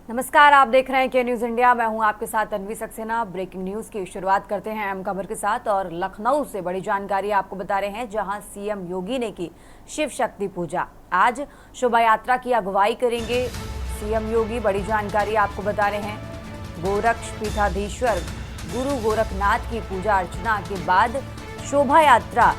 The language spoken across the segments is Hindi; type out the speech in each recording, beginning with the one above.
नमस्कार, आप देख रहे हैं के न्यूज इंडिया। मैं हूं आपके साथ तन्वी सक्सेना। ब्रेकिंग न्यूज की शुरुआत करते हैं अहम खबर के साथ और लखनऊ से बड़ी जानकारी आपको बता रहे हैं, जहां सीएम योगी ने की शिव शक्ति पूजा। आज शोभा यात्रा की अगुवाई करेंगे सीएम योगी। बड़ी जानकारी आपको बता रहे हैं, गोरक्ष पीठाधीश्वर गुरु गोरखनाथ की पूजा अर्चना के बाद शोभा यात्रा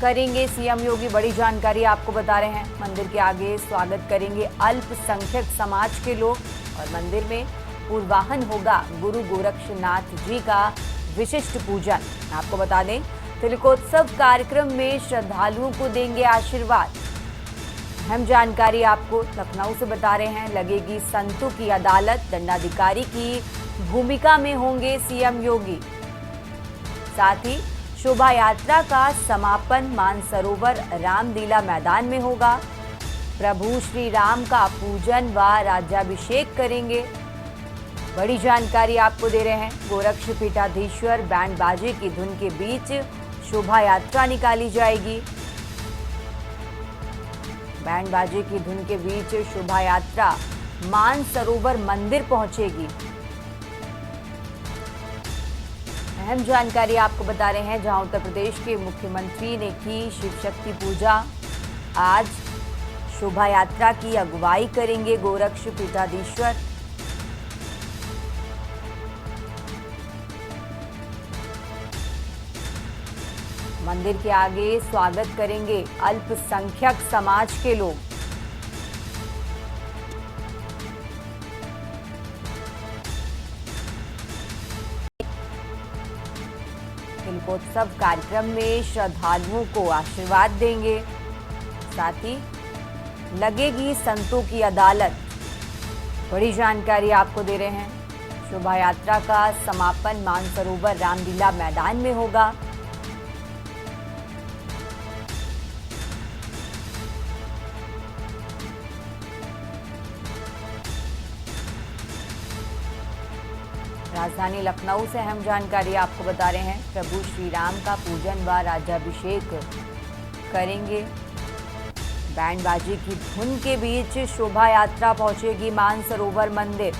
करेंगे सीएम योगी। बड़ी जानकारी आपको बता रहे हैं, मंदिर के आगे स्वागत करेंगे अल्पसंख्यक समाज के लोग और मंदिर में पूर्वाहन होगा गुरु गोरक्षनाथ जी का विशिष्ट पूजन। आपको बता दें, तिलकोत्सव कार्यक्रम में श्रद्धालुओं को देंगे आशीर्वाद। अहम जानकारी आपको लखनऊ से बता रहे हैं, लगेगी संतों की अदालत, दंडाधिकारी की भूमिका में होंगे सीएम योगी। साथ ही शोभा यात्रा का समापन मानसरोवर रामलीला मैदान में होगा। प्रभु श्री राम का पूजन व राज्याभिषेक करेंगे। बड़ी जानकारी आपको दे रहे हैं, गोरक्ष पीठाधीश्वर बैंड बाजे की धुन के बीच शोभा यात्रा निकाली जाएगी। बैंड बाजे की धुन के बीच शोभा यात्रा मानसरोवर मंदिर पहुंचेगी। अहम जानकारी आपको बता रहे हैं, जहां उत्तर प्रदेश के मुख्यमंत्री ने की शिव शक्ति पूजा। आज शोभा यात्रा की अगुवाई करेंगे गोरक्ष पीठाधीश्वर। मंदिर के आगे स्वागत करेंगे अल्पसंख्यक समाज के लोग। तिलकोत्सव कार्यक्रम में श्रद्धालुओं को आशीर्वाद देंगे। साथ ही लगेगी संतों की अदालत। बड़ी जानकारी आपको दे रहे हैं, शोभा यात्रा का समापन मानसरोवर रामलीला मैदान में होगा। राजधानी लखनऊ से अहम जानकारी आपको बता रहे हैं, प्रभु श्री राम का पूजन व राज्याभिषेक करेंगे। बैंड बाजे की धुन के बीच शोभा यात्रा पहुंचेगी मानसरोवर मंदिर।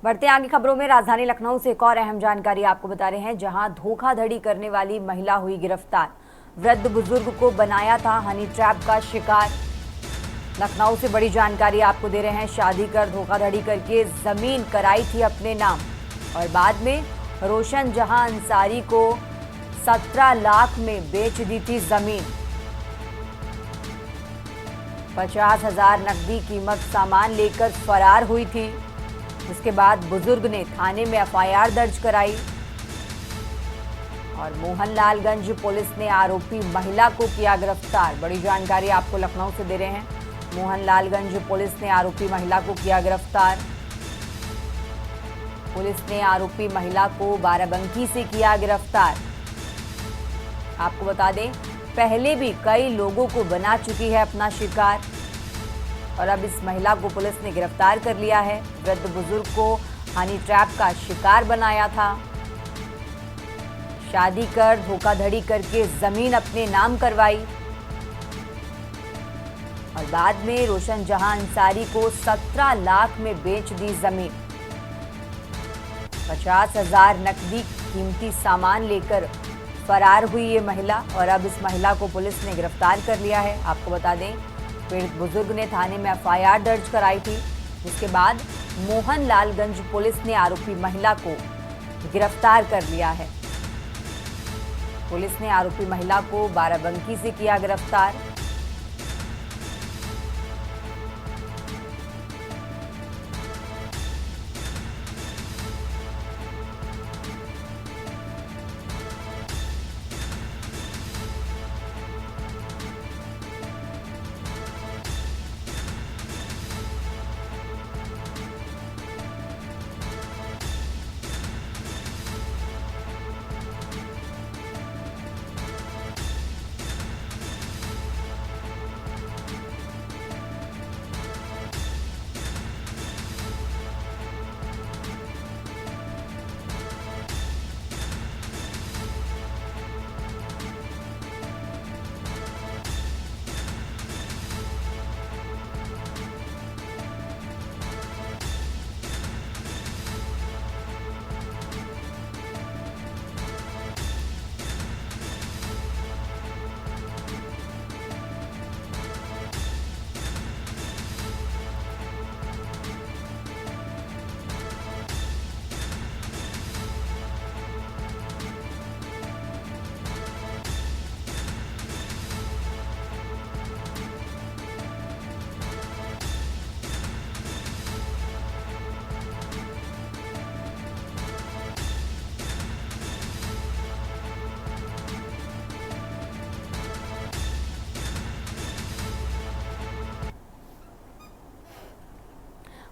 बढ़ते आगे खबरों में, राजधानी लखनऊ से एक और अहम जानकारी आपको बता रहे हैं, जहां धोखाधड़ी करने वाली महिला हुई गिरफ्तार। वृद्ध बुजुर्ग को बनाया था हनी ट्रैप का शिकार। लखनऊ से बड़ी जानकारी आपको दे रहे हैं, शादी कर धोखाधड़ी करके जमीन कराई थी अपने नाम और बाद में रोशन जहां अंसारी को 17 लाख में बेच दी थी जमीन। 50,000 नकदी कीमत सामान लेकर फरार हुई थी। उसके बाद बुजुर्ग ने थाने में एफआईआर दर्ज कराई और मोहनलालगंज पुलिस ने आरोपी महिला को किया गिरफ्तार। बड़ी जानकारी आपको लखनऊ से दे रहे हैं, मोहनलालगंज पुलिस ने आरोपी महिला को किया गिरफ्तार। पुलिस ने आरोपी महिला को बाराबंकी से किया गिरफ्तार। आपको बता दें, पहले भी कई लोगों को बना चुकी है अपना शिकार और अब इस महिला को पुलिस ने गिरफ्तार कर लिया है। वृद्ध बुजुर्ग को हनी ट्रैप का शिकार बनाया था। शादी कर धोखाधड़ी करके जमीन अपने नाम करवाई और बाद में रोशन जहां अंसारी को 17 लाख में बेच दी जमीन। 50,000 नकदी कीमती सामान लेकर फरार हुई ये महिला और अब इस महिला को पुलिस ने गिरफ्तार कर लिया है। आपको बता दें, पीड़ित बुजुर्ग ने थाने में एफआईआर दर्ज कराई थी, जिसके बाद मोहनलालगंज पुलिस ने आरोपी महिला को गिरफ्तार कर लिया है। पुलिस ने आरोपी महिला को बाराबंकी से किया गिरफ्तार।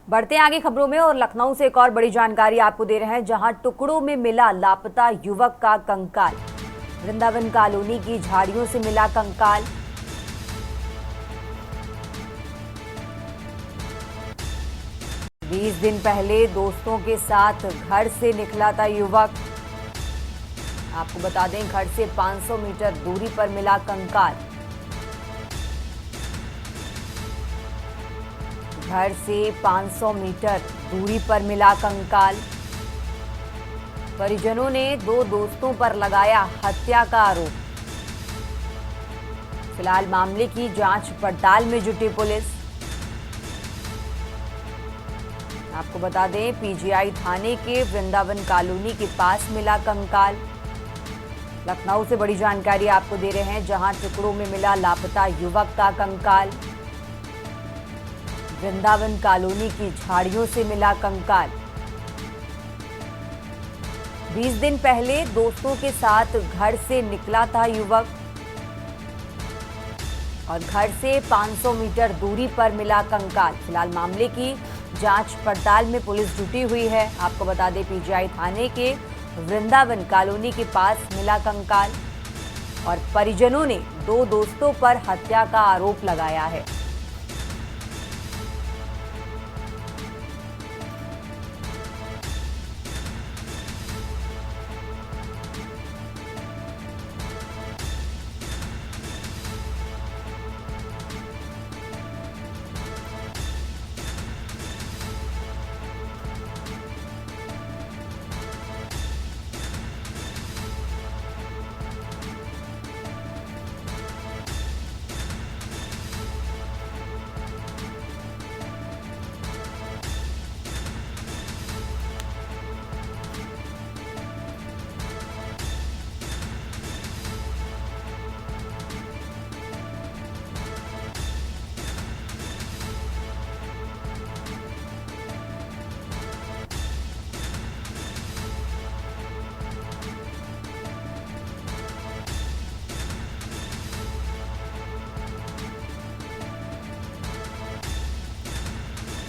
बढ़ते हैं आगे खबरों में और लखनऊ से एक और बड़ी जानकारी आपको दे रहे हैं, जहां टुकड़ों में मिला लापता युवक का कंकाल। वृंदावन कॉलोनी की झाड़ियों से मिला कंकाल। बीस दिन पहले दोस्तों के साथ घर से निकला था युवक। आपको बता दें, घर से 500 मीटर दूरी पर मिला कंकाल। घर से 500 मीटर दूरी पर मिला कंकाल। परिजनों ने दो दोस्तों पर लगाया हत्या का आरोप। फिलहाल मामले की जांच पड़ताल में जुटी पुलिस। आपको बता दें, पीजीआई थाने के वृंदावन कॉलोनी के पास मिला कंकाल। लखनऊ से बड़ी जानकारी आपको दे रहे हैं, जहां टुकड़ों में मिला लापता युवक का कंकाल। वृंदावन कॉलोनी की झाड़ियों से मिला कंकाल। 20 दिन पहले दोस्तों के साथ घर से निकला था युवक और घर से 500 मीटर दूरी पर मिला कंकाल। फिलहाल मामले की जांच पड़ताल में पुलिस जुटी हुई है। आपको बता दें, पीजीआई थाने के वृंदावन कॉलोनी के पास मिला कंकाल और परिजनों ने दो दोस्तों पर हत्या का आरोप लगाया है।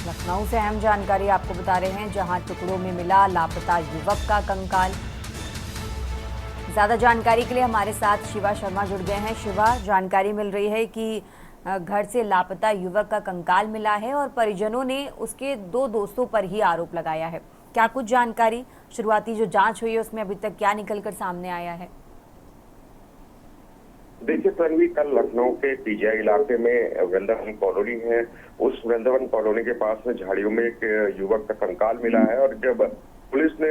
लखनऊ से अहम जानकारी आपको बता रहे हैं, जहां टुकड़ों में मिला लापता युवक का कंकाल। ज्यादा जानकारी के लिए हमारे साथ शिवा शर्मा जुड़ गए हैं। शिवा, जानकारी मिल रही है कि घर से लापता युवक का कंकाल मिला है और परिजनों ने उसके दो दोस्तों पर ही आरोप लगाया है। क्या कुछ जानकारी, शुरुआती जो जांच हुई है उसमें अभी तक क्या निकलकर सामने आया है? देखिए तन्वी, कल लखनऊ के पीजीआई इलाके में वृंदावन कॉलोनी है। उस वृंदावन कॉलोनी के पास में झाड़ियों में एक युवक का कंकाल मिला है और जब पुलिस ने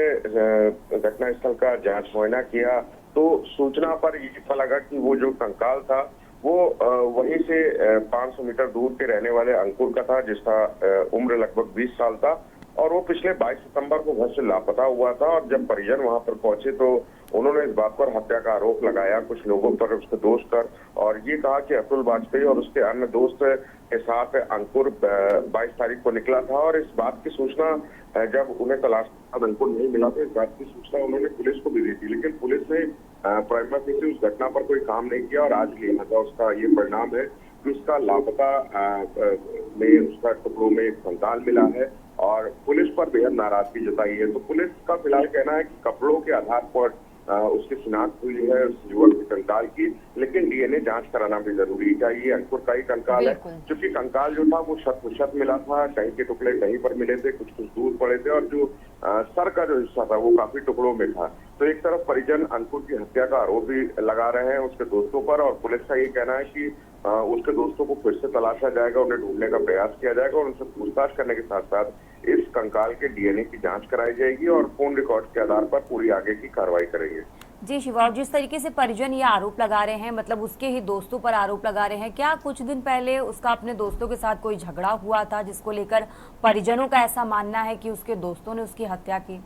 घटनास्थल का जांच मुआयना किया तो सूचना पर ये पता लगा कि वो जो कंकाल था वो वहीं से 500 मीटर दूर के रहने वाले अंकुर का था, जिसका उम्र लगभग 20 साल था और वो पिछले 22 सितंबर को घर से लापता हुआ था। और जब परिजन वहां पर पहुंचे तो उन्होंने इस बात पर हत्या का आरोप लगाया कुछ लोगों पर, उसके दोस्त पर, और ये कहा कि अतुल वाजपेयी और उसके अन्य दोस्त के साथ अंकुर 22 तारीख को निकला था। और इस बात की सूचना जब उन्हें तलाश अंकुर नहीं मिला तो इस बात की सूचना उन्होंने पुलिस को भी दी थी, लेकिन पुलिस ने प्राइमा फेसी उस घटना पर कोई काम नहीं किया और आज लिहाजा उसका ये परिणाम है कि उसका लापता में उसका टुकड़ों में एक कंकाल मिला है और पुलिस पर बेहद नाराजगी जताई है। तो पुलिस का फिलहाल कहना है कि कपड़ों के आधार पर उसकी शिनाख्त हुई है उस युवक के कंकाल की, लेकिन डीएनए जांच कराना भी जरूरी है। क्या ये अंकुर का ही कंकाल है? क्योंकि कंकाल जो था वो शत मिला था, कहीं के टुकड़े कहीं पर मिले थे, कुछ दूर पड़े थे और जो सर का जो हिस्सा था वो काफी टुकड़ों में था। तो एक तरफ परिजन अंकुर की हत्या का आरोप भी लगा रहे हैं उसके दोस्तों पर और पुलिस का ये कहना है कि उसके दोस्तों को फिर से तलाशा जाएगा, उन्हें ढूंढने का प्रयास किया जाएगा और उनसे पूछताछ करने के साथ साथ इस कंकाल के डीएनए की जांच कराई जाएगी और फोन रिकॉर्ड के आधार पर पूरी आगे की कार्रवाई करेंगे। जी शिवा, जिस तरीके से परिजन ये आरोप लगा रहे हैं, मतलब उसके ही दोस्तों पर आरोप लगा रहे हैं, क्या कुछ दिन पहले उसका अपने दोस्तों के साथ कोई झगड़ा हुआ था जिसको लेकर परिजनों का ऐसा मानना है कि उसके दोस्तों ने उसकी हत्या की?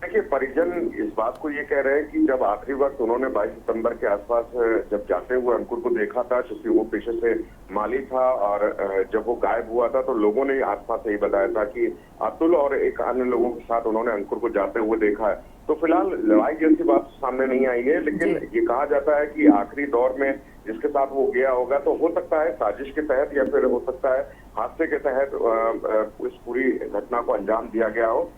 देखिए, परिजन इस बात को ये कह रहे हैं कि जब आखिरी वक्त उन्होंने 22 सितंबर के आसपास जब जाते हुए अंकुर को देखा था, क्योंकि वो पेशे से माली था और जब वो गायब हुआ था तो लोगों ने आसपास यही बताया था कि अतुल और एक अन्य लोगों के साथ उन्होंने अंकुर को जाते हुए देखा है। तो तो फिलहाल लड़ाई जैसी बात सामने नहीं आई है, लेकिन जी। ये कहा जाता है कि आखिरी दौर में जिसके साथ वो गया होगा तो हो सकता है साजिश के तहत या फिर हो सकता है हादसे के तहत इस पूरी घटना को अंजाम दिया गया हो।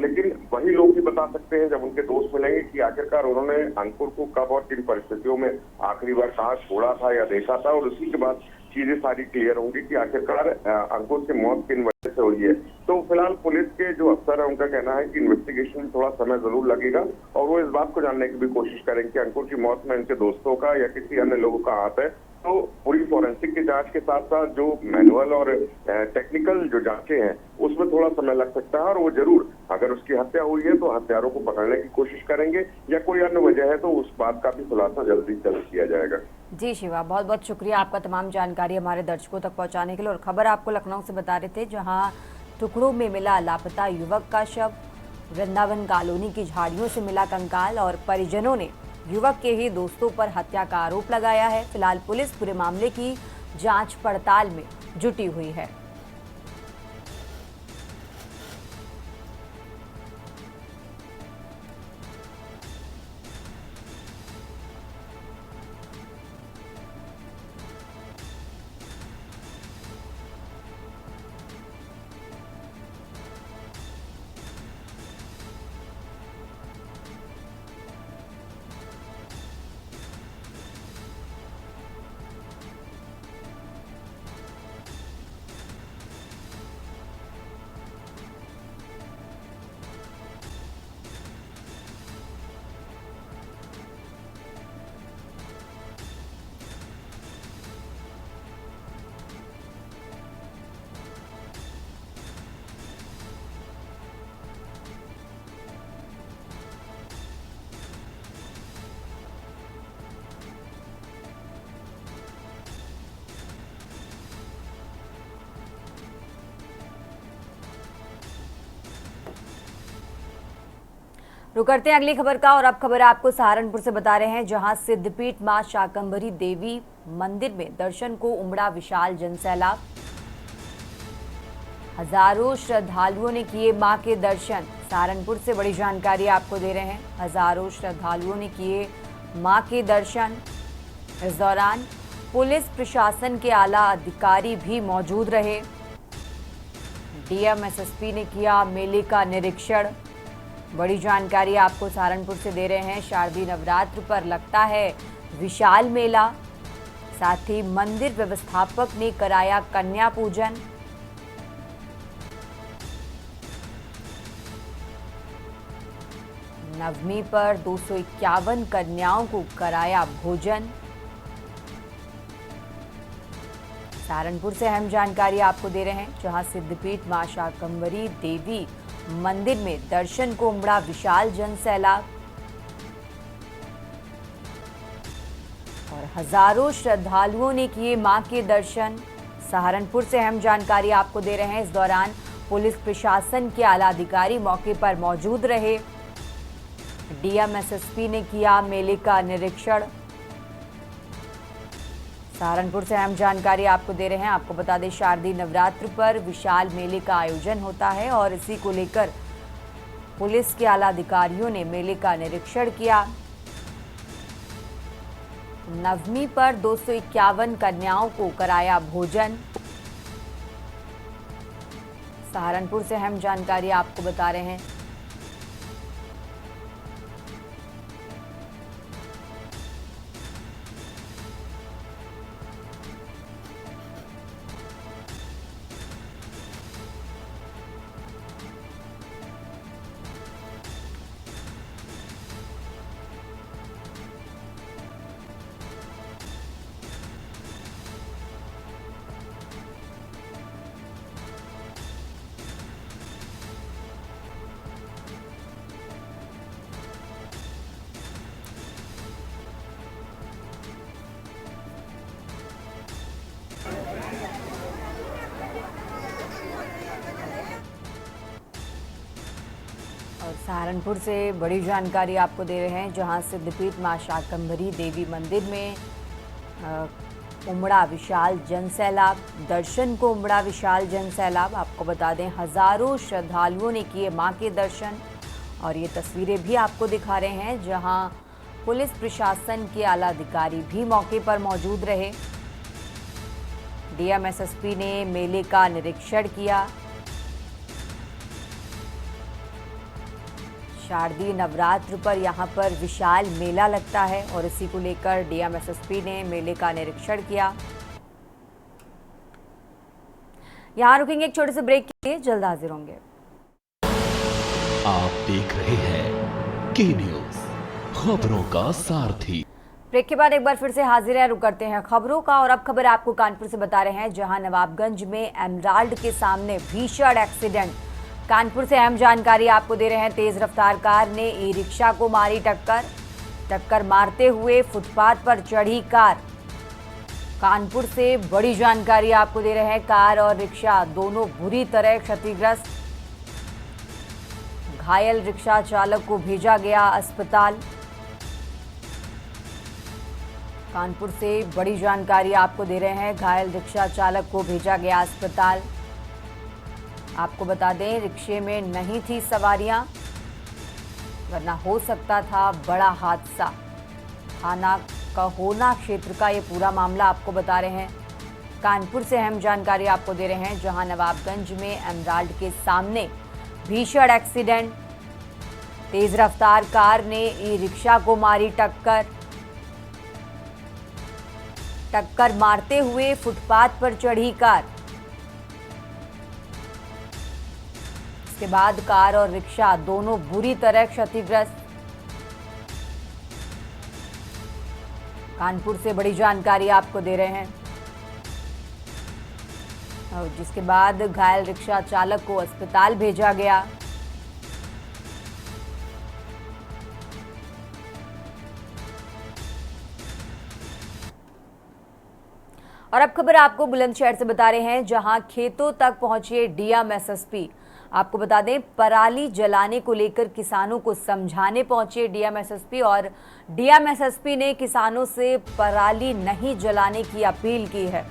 लेकिन वही लोग ही बता सकते हैं जब उनके दोस्त मिलेंगे कि आखिरकार उन्होंने अंकुर को कब और किन परिस्थितियों में आखिरी बार कहाँ छोड़ा था या देखा था, और उसी के बाद चीजें सारी क्लियर होंगी कि आखिरकार अंकुर की मौत किन वजह से हुई है। तो फिलहाल पुलिस के जो अफसर है उनका कहना है कि इन्वेस्टिगेशन में थोड़ा समय जरूर लगेगा और वो इस बात को जानने की भी कोशिश करेंगे कि अंकुर की मौत में उनके दोस्तों का या किसी अन्य लोगों का हाथ है। तो पूरी फॉरेंसिक की जांच के साथ साथ जो मैनुअल और टेक्निकल जो जांचें हैं उसमें थोड़ा समय लग सकता है, और वो जरूर अगर उसकी हत्या हुई है तो हत्यारों को पकड़ने की कोशिश करेंगे या कोई अन्य वजह है तो उस बात का भी खुलासा जल्दी से जल्द किया जाएगा। जी शिवा, बहुत बहुत शुक्रिया आपका तमाम जानकारी हमारे दर्शकों तक पहुंचाने के लिए। और खबर आपको लखनऊ से बता रहे थे, जहां टुकड़ों में मिला लापता युवक का शव, वृंदावन कॉलोनी की झाड़ियों से मिला कंकाल और परिजनों ने युवक के ही दोस्तों पर हत्या का आरोप लगाया है। फिलहाल पुलिस पूरे मामले की जांच पड़ताल में जुटी हुई है। रुक करते हैं अगली खबर का, और अब खबर आपको सहारनपुर से बता रहे हैं, जहां सिद्धपीठ मां शाकंभरी देवी मंदिर में दर्शन को उमड़ा विशाल जनसैलाब। हजारों श्रद्धालुओं ने किए मां के दर्शन। सहारनपुर से बड़ी जानकारी आपको दे रहे हैं, हजारों श्रद्धालुओं ने किए मां के दर्शन। इस दौरान पुलिस प्रशासन के आला अधिकारी भी मौजूद रहे। डीएम एसएसपी ने किया मेले का निरीक्षण। बड़ी जानकारी आपको सहारनपुर से दे रहे हैं, शारदीय नवरात्र पर लगता है विशाल मेला। साथ ही मंदिर व्यवस्थापक ने कराया कन्या पूजन। नवमी पर 251 कन्याओं को कराया भोजन। सहारनपुर से अहम जानकारी आपको दे रहे हैं, जहां सिद्धपीठ मां शाकंभरी देवी मंदिर में दर्शन को उमड़ा विशाल जनसैलाब और हजारों श्रद्धालुओं ने किए मां के दर्शन। सहारनपुर से अहम जानकारी आपको दे रहे हैं, इस दौरान पुलिस प्रशासन के आला अधिकारी मौके पर मौजूद रहे। डीएम एसएसपी ने किया मेले का निरीक्षण। सहारनपुर से अहम जानकारी आपको दे रहे हैं, आपको बता दें शारदीय नवरात्र पर विशाल मेले का आयोजन होता है और इसी को लेकर पुलिस के आला अधिकारियों ने मेले का निरीक्षण किया। नवमी पर 251 कन्याओं को कराया भोजन। सहारनपुर से अहम जानकारी आपको बता रहे हैं। और सहारनपुर से बड़ी जानकारी आपको दे रहे हैं, जहां सिद्धपीठ मां शाकंभरी देवी मंदिर में उमड़ा विशाल जनसैलाब। दर्शन को उमड़ा विशाल जनसैलाब। आपको बता दें हजारों श्रद्धालुओं ने किए मां के दर्शन और ये तस्वीरें भी आपको दिखा रहे हैं जहां पुलिस प्रशासन के आला अधिकारी भी मौके पर मौजूद रहे। डीएम एसएसपी ने मेले का निरीक्षण किया। शारदीय नवरात्र पर यहां पर विशाल मेला लगता है और इसी को लेकर डीएम एसएसपी ने मेले का निरीक्षण किया। यहां रुकेंगे एक छोटे से ब्रेक के लिए, जल्द हाजिर होंगे। आप देख रहे हैं के न्यूज, खबरों का सारथी। ब्रेक के बाद एक बार फिर से हाजिर है, रुक करते हैं खबरों का। और अब खबर आपको कानपुर से बता रहे हैं जहां नवाबगंज में एमराल्ड के सामने भीषण एक्सीडेंट। कानपुर से अहम जानकारी आपको दे रहे हैं। तेज रफ्तार कार ने ई रिक्शा को मारी टक्कर मारते हुए फुटपाथ पर चढ़ी कार। कानपुर से बड़ी जानकारी आपको दे रहे हैं। कार और रिक्शा दोनों बुरी तरह क्षतिग्रस्त। घायल रिक्शा चालक को भेजा गया अस्पताल। कानपुर से बड़ी जानकारी आपको दे रहे हैं। घायल रिक्शा चालक को भेजा गया अस्पताल। आपको बता दें, रिक्शे में नहीं थी सवारियां, वरना हो सकता था बड़ा हादसा। थाना कहोना क्षेत्र का ये पूरा मामला आपको बता रहे हैं। कानपुर से अहम जानकारी आपको दे रहे हैं जहां नवाबगंज में एमराल्ड के सामने भीषण एक्सीडेंट। तेज रफ्तार कार ने ई रिक्शा को मारी टक्कर मारते हुए फुटपाथ पर चढ़ी कार। इसके बाद कार और रिक्शा दोनों बुरी तरह क्षतिग्रस्त। कानपुर से बड़ी जानकारी आपको दे रहे हैं। और जिसके बाद घायल रिक्शा चालक को अस्पताल भेजा गया। और अब खबर आपको बुलंदशहर से बता रहे हैं जहां खेतों तक पहुंचे डीएम एसएसपी। आपको बता दें, पराली जलाने को लेकर किसानों को समझाने पहुंचे डीएम एसएसपी और डीएम एसएसपी ने किसानों से पराली नहीं जलाने की अपील की है।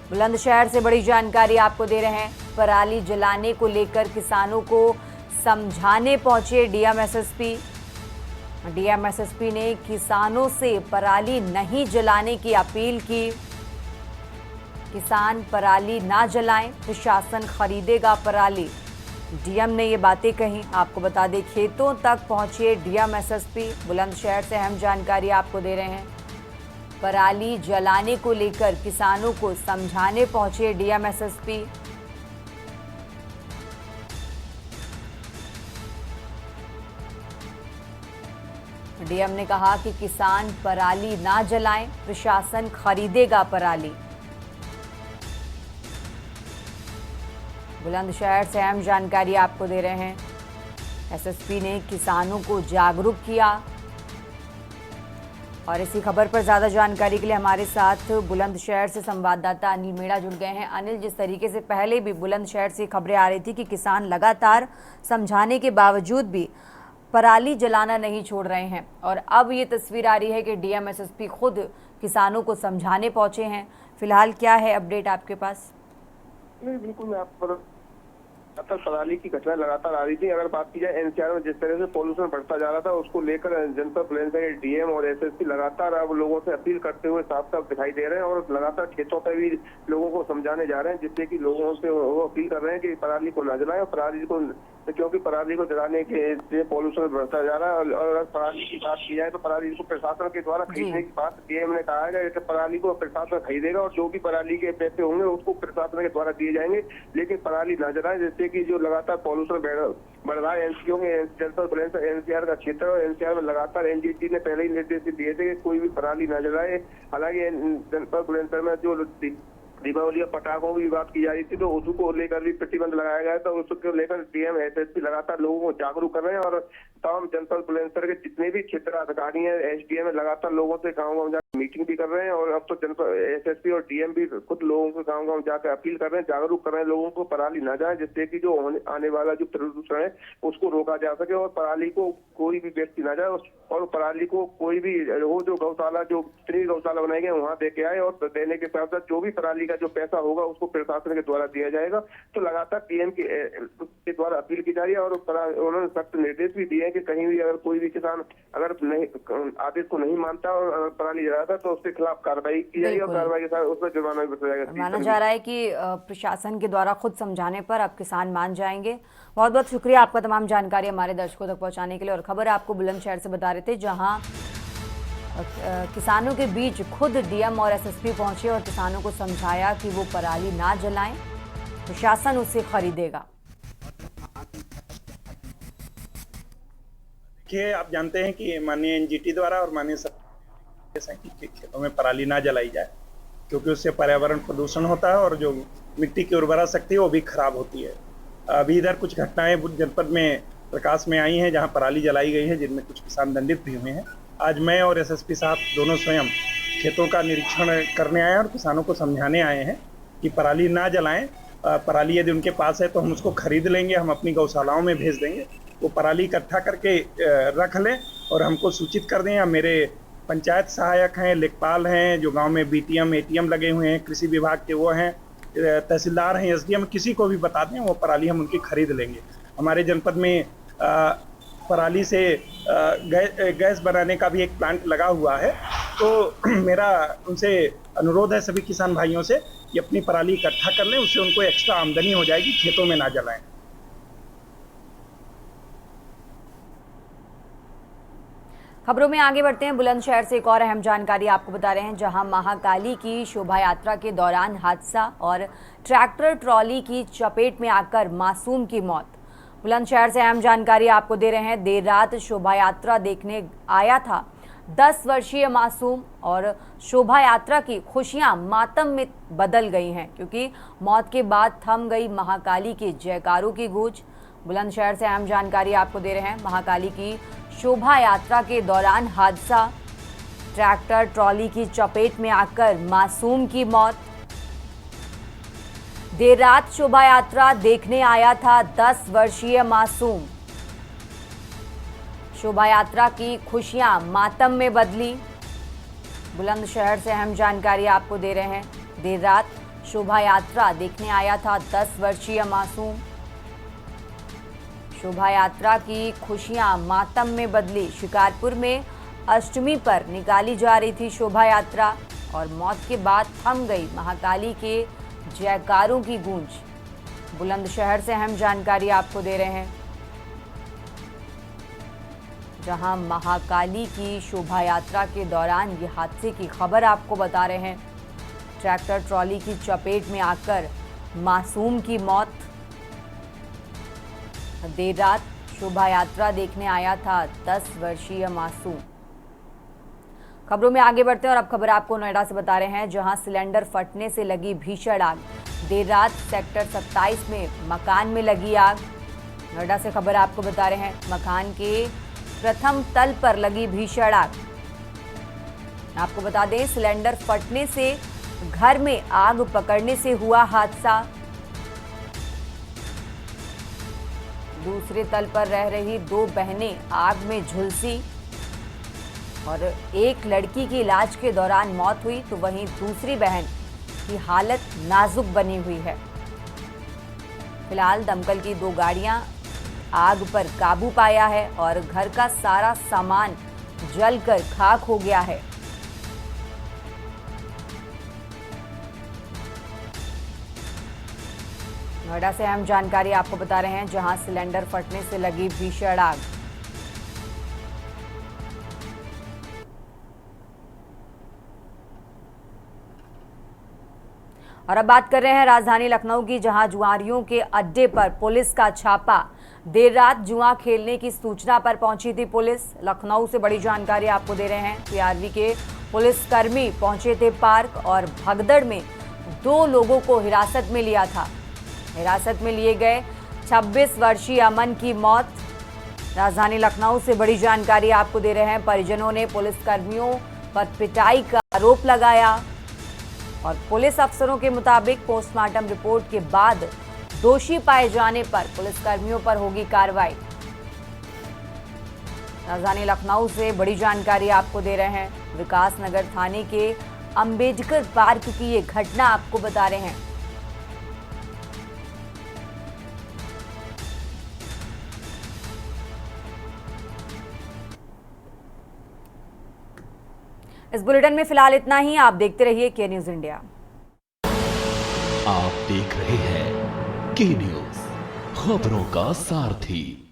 बुलंदशहर से बड़ी जानकारी आपको दे रहे हैं। पराली जलाने को लेकर किसानों को समझाने पहुंचे डीएम एसएसपी। डीएम एसएसपी ने किसानों से पराली नहीं जलाने की अपील की। किसान पराली ना जलाएं, प्रशासन खरीदेगा पराली। डीएम ने ये बातें कही। आपको बता दें, खेतों तक पहुंचे डीएम एसएसपी। बुलंदशहर से अहम जानकारी आपको दे रहे हैं। पराली जलाने को लेकर किसानों को समझाने पहुंचे डीएम एसएसपी। डीएम ने कहा कि किसान पराली ना जलाएं, प्रशासन खरीदेगा पराली। बुलंदशहर से अहम जानकारी आपको दे रहे हैं। एसएसपी ने किसानों को जागरूक किया। और इसी खबर पर ज्यादा जानकारी के लिए हमारे साथ बुलंदशहर से संवाददाता अनिल मेड़ा जुड़ गए हैं। अनिल, जिस तरीके से पहले भी बुलंदशहर से खबरें आ रही थी कि किसान लगातार समझाने के बावजूद भी पराली जलाना नहीं छोड़ रहे हैं, और अब ये तस्वीर आ रही है कि डीएम एसएसपी खुद किसानों को समझाने पहुंचे हैं। फिलहाल क्या है अपडेट आपके पास? नहीं, बिल्कुल मैं आपको पराली की घटना लगातार आ रही थी। अगर बात की जाए एनसीआर में जिस तरह से पॉल्यूशन बढ़ता जा रहा था, उसको लेकर जनपद बुलंदशहर के डीएम और एसएसपी लगातार अब लोगों से अपील करते हुए साफ साफ दिखाई दे रहे हैं और लगातार खेतों पर भी लोगों को समझाने जा रहे हैं, जिससे कि लोगों से वो अपील कर रहे हैं कि पराली को न जलाएं। पराली को, क्योंकि पराली को जलाने के पॉल्यूशन बढ़ता जा रहा है। और अगर पराली की बात की जाए तो पराली को प्रशासन के द्वारा खरीदने की बात डीएम ने कहा है कि पराली को प्रशासन खरीदेगा और जो भी पराली के पैसे होंगे उसको प्रशासन के द्वारा दिए जाएंगे, लेकिन पराली न जलाएं, जिससे कि जो लगातार पॉल्यूशन बढ़ रहा है। एनसीओ के जनपद बुलंदशहर एनसीआर का क्षेत्र और एनसीआर में लगातार एनजीटी ने पहले ही निर्देश दिए थे कि कोई भी पराली न जलाए। हालांकि जनपद बुलंदशहर में जो दीपावली या पटाखों की बात की जा रही थी तो उसको लेकर भी प्रतिबंध लगाया गया था। उसको लेकर डीएम एसएसपी लगातार लोगों को जागरूक कर रहे हैं और तमाम जनपद बुलंदशहर के जितने भी क्षेत्र अधिकारी हैं एसडीएम लगातार लोगों से गाँव जाकर मीटिंग भी कर रहे हैं। और अब तो जनपद एसएसपी और डीएम भी खुद लोगों को गाँव जाकर अपील कर रहे हैं, जागरूक कर रहे हैं लोगों को पराली न जाए, जिससे कि जो आने वाला जो प्रदूषण है उसको रोका जा सके और पराली को कोई भी व्यक्ति न जाए और पराली को कोई भी हो जो गौशाला, जो जितनी गौशाला बनाई गई वहाँ दे के आए और देने के साथ साथ जो भी पराली का जो पैसा होगा उसको प्रशासन के द्वारा दिया जाएगा। तो लगातार डीएम के द्वारा अपील की जा रही है और उन्होंने सख्त निर्देश भी दिए हैं कि कहीं भी अगर कोई भी किसान अगर नहीं आदेश को नहीं मानता और अगर पराली जलाता है तो उसके खिलाफ कार्रवाई की जाएगी और बिल्कुल। कार्रवाई के साथ उसमें जुर्माना भी बरता जाएगा। माना जा रहा है कि प्रशासन के द्वारा खुद समझाने पर अब किसान मान जाएंगे। बहुत बहुत शुक्रिया आपका तमाम जानकारी हमारे दर्शकों तक पहुंचाने के लिए। और खबर आपको बुलंदशहर से बता रहे थे, जहां किसानों के बीच खुद डीएम और एसएसपी पहुंचे और किसानों को समझाया कि वो पराली ना जलाएं, प्रशासन उसे खरीदेगा। देखिए, आप जानते हैं कि माननीय एनजीटी द्वारा और माननीय सरकार की खेतों में पराली ना जलाई जाए, क्योंकि उससे पर्यावरण प्रदूषण होता है और जो मिट्टी की उर्वरा शक्ति है वो भी खराब होती है। अभी इधर कुछ घटनाएं जनपद में प्रकाश में आई हैं जहां पराली जलाई गई है, जिनमें कुछ किसान दंडित भी हुए हैं। आज मैं और एसएसपी साहब दोनों स्वयं खेतों का निरीक्षण करने आए और किसानों को समझाने आए हैं कि पराली ना जलाएं। पराली यदि उनके पास है तो हम उसको खरीद लेंगे, हम अपनी गौशालाओं में भेज देंगे, वो पराली इकट्ठा करके रख लें और हमको सूचित कर दें। या मेरे पंचायत सहायक हैं, लेखपाल हैं, जो गांव में बीटीएम एटीएम लगे हुए हैं, कृषि विभाग के वो हैं, तहसीलदार हैं, एसडीएम, किसी को भी बता दें, वो पराली हम उनकी खरीद लेंगे। हमारे जनपद में पराली से गैस बनाने का भी एक प्लांट लगा हुआ है। तो मेरा उनसे अनुरोध है सभी किसान भाइयों से कि अपनी पराली इकट्ठा कर लें, उससे उनको एक्स्ट्रा आमदनी हो जाएगी, खेतों में ना जलाएं। खबरों में आगे बढ़ते हैं। बुलंदशहर से एक और अहम जानकारी आपको बता रहे हैं, जहां महाकाली की शोभा यात्रा के दौरान हादसा और ट्रैक्टर ट्रॉली की चपेट में आकर मासूम की मौत। बुलंदशहर से अहम जानकारी आपको दे रहे हैं। देर रात शोभा यात्रा देखने आया था 10 वर्षीय मासूम और शोभा यात्रा की खुशियां मातम में बदल गई हैं, क्योंकि मौत के बाद थम गई महाकाली के जयकारों की गूंज। बुलंदशहर से अहम जानकारी आपको दे रहे हैं। महाकाली की शोभा यात्रा के दौरान हादसा, ट्रैक्टर ट्रॉली की चपेट में आकर मासूम की मौत। देर रात शोभा यात्रा देखने आया था 10 वर्षीय मासूम, शोभा यात्रा की खुशियां मातम में बदली। बुलंदशहर से अहम जानकारी आपको दे रहे हैं। देर रात शोभा यात्रा देखने आया था 10 वर्षीय मासूम, शोभा यात्रा की खुशियां मातम में बदली। शिकारपुर में अष्टमी पर निकाली जा रही थी शोभा यात्रा और मौत के बाद थम गई महाकाली के जयकारों की गूंज। बुलंदशहर से अहम जानकारी आपको दे रहे हैं, जहां महाकाली की शोभा यात्रा के दौरान ये हादसे की खबर आपको बता रहे हैं। ट्रैक्टर ट्रॉली की चपेट में आकर मासूम की मौत। देर रात शोभा यात्रा देखने आया था 10 वर्षीय मासूम। खबरों में आगे बढ़ते हैं और अब खबर आपको नोएडा से बता रहे हैं, जहां सिलेंडर फटने से लगी भीषण आग। देर रात सेक्टर 27 में मकान में लगी आग। नोएडा से खबर आपको बता रहे हैं, मकान के प्रथम तल पर लगी भीषण आग। आपको बता दें, सिलेंडर फटने से घर में आग पकड़ने से हुआ हादसा। दूसरे तल पर रह रही 2 बहनें आग में झुलसी और एक लड़की की इलाज के दौरान मौत हुई, तो वहीं दूसरी बहन की हालत नाजुक बनी हुई है। फिलहाल दमकल की 2 गाड़ियां आग पर काबू पाया है और घर का सारा सामान जलकर खाक हो गया है। नोएडा से अहम जानकारी आपको बता रहे हैं, जहां सिलेंडर फटने से लगी भीषण आग। और अब बात कर रहे हैं राजधानी लखनऊ की, जहां जुआरियों के अड्डे पर पुलिस का छापा। देर रात जुआ खेलने की सूचना पर पहुंची थी पुलिस। लखनऊ से बड़ी जानकारी आपको दे रहे हैं। पीआरवी के पुलिसकर्मी पहुंचे थे पार्क और भगदड़ में 2 लोगों को हिरासत में लिया था। हिरासत में लिए गए 26 वर्षीय अमन की मौत। राजधानी लखनऊ से बड़ी जानकारी आपको दे रहे हैं। परिजनों ने पुलिसकर्मियों पर पिटाई का आरोप लगाया और पुलिस अफसरों के मुताबिक पोस्टमार्टम रिपोर्ट के बाद दोषी पाए जाने पर पुलिसकर्मियों पर होगी कार्रवाई। राजधानी लखनऊ से बड़ी जानकारी आपको दे रहे हैं। विकास नगर थाने के अंबेडकर पार्क की ये घटना आपको बता रहे हैं। इस बुलेटिन में फिलहाल इतना ही। आप देखते रहिए के न्यूज इंडिया। आप देख रहे हैं के न्यूज, खबरों का सारथी।